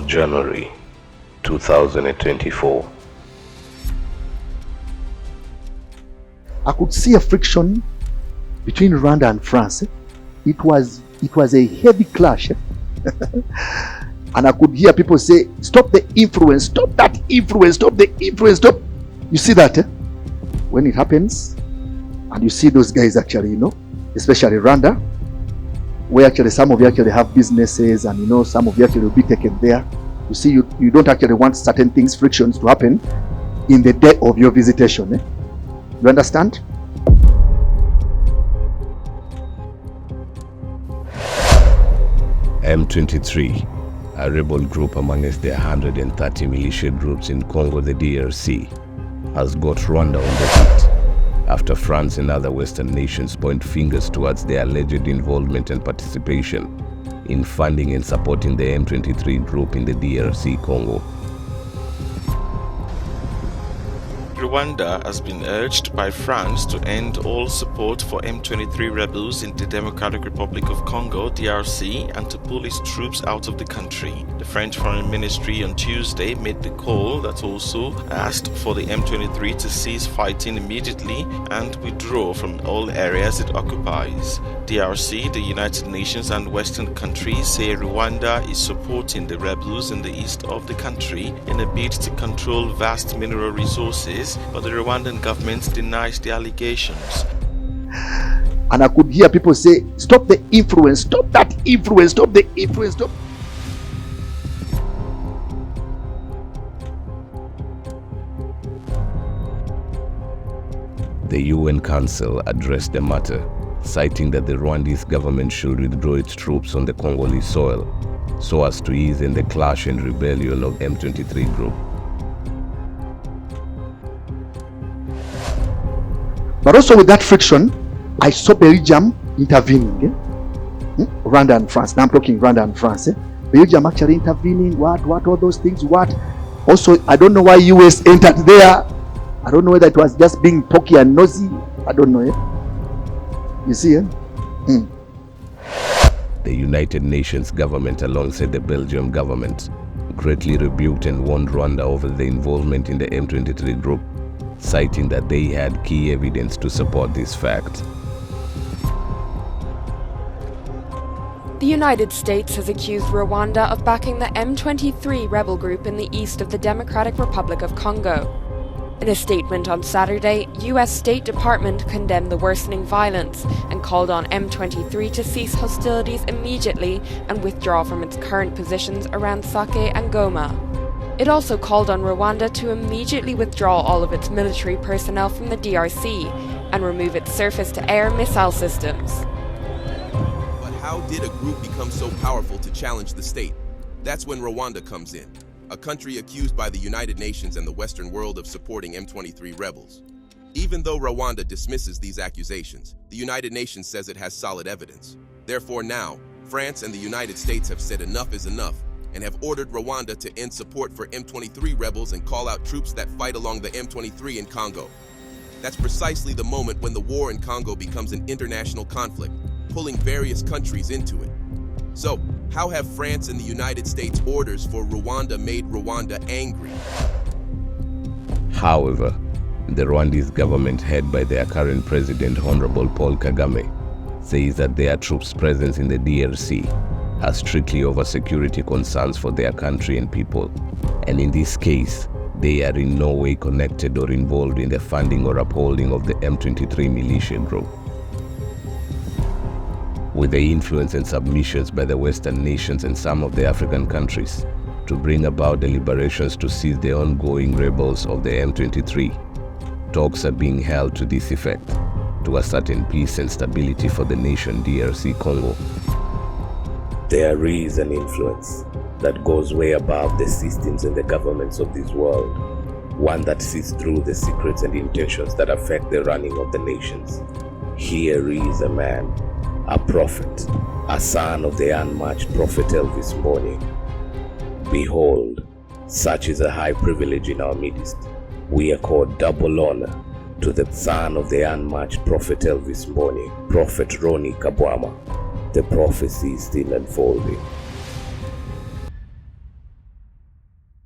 January 2024. I could see a friction between Rwanda and France. It was a heavy clash. And I could hear people say, stop the influence, stop that influence, stop the influence, stop. You see that? When it happens, and you see those guys actually, especially Rwanda, where actually some of you actually have businesses, and some of you actually will be taken there. You see, you don't actually want certain things, frictions to happen in the day of your visitation. You understand? M23, a rebel group amongst the 130 militia groups in Congo, the DRC, has got Rwanda on the hit after France and other Western nations point fingers towards their alleged involvement and participation in funding and supporting the M23 group in the DRC Congo. Rwanda has been urged by France to end all support for M23 rebels in the Democratic Republic of Congo, DRC, and to pull its troops out of the country. The French Foreign Ministry on Tuesday made the call that also asked for the M23 to cease fighting immediately and withdraw from all areas it occupies. DRC, the United Nations, and Western countries say Rwanda is supporting the rebels in the east of the country in a bid to control vast mineral resources, but the Rwandan government denies the allegations. And I could hear people say, stop the influence, stop that influence, stop the influence, stop. The UN Council addressed the matter, citing that the Rwandese government should withdraw its troops on the Congolese soil so as to ease in the clash and rebellion of M23 group. But also with that friction, I saw Belgium intervening. Rwanda and France. Now I'm talking Rwanda and France. Belgium actually intervening. What all those things? What? Also, I don't know why US entered there. I don't know whether it was just being pokey and nosy. I don't know. You see? The United Nations government, alongside the Belgium government, greatly rebuked and warned Rwanda over the involvement in the M23 group, citing that they had key evidence to support this fact. The United States has accused Rwanda of backing the M23 rebel group in the east of the Democratic Republic of Congo. In a statement on Saturday, US State Department condemned the worsening violence and called on M23 to cease hostilities immediately and withdraw from its current positions around Sake and Goma. It also called on Rwanda to immediately withdraw all of its military personnel from the DRC and remove its surface-to-air missile systems. But how did a group become so powerful to challenge the state? That's when Rwanda comes in, a country accused by the United Nations and the Western world of supporting M23 rebels. Even though Rwanda dismisses these accusations, the United Nations says it has solid evidence. Therefore now, France and the United States have said enough is enough and have ordered Rwanda to end support for M23 rebels and call out troops that fight along the M23 in Congo. That's precisely the moment when the war in Congo becomes an international conflict, pulling various countries into it. So, how have France and the United States orders for Rwanda made Rwanda angry? However, the Rwandese government, headed by their current president, Honorable Paul Kagame, says that their troops' presence in the DRC are strictly over security concerns for their country and people, and in this case, they are in no way connected or involved in the funding or upholding of the M23 militia group. With the influence and submissions by the Western nations and some of the African countries to bring about deliberations to seize the ongoing rebels of the M23, talks are being held to this effect, to a certain peace and stability for the nation DRC Congo. There is an influence that goes way above the systems and the governments of this world, one that sees through the secrets and intentions that affect the running of the nations. Here is a man, a prophet, a son of the unmatched prophet Elvis Mbonyi. Behold, such is a high privilege in our midst. We accord double honor to the son of the unmatched prophet Elvis Mbonyi, Prophet Ronie Kabwama. The prophecy is still unfolding.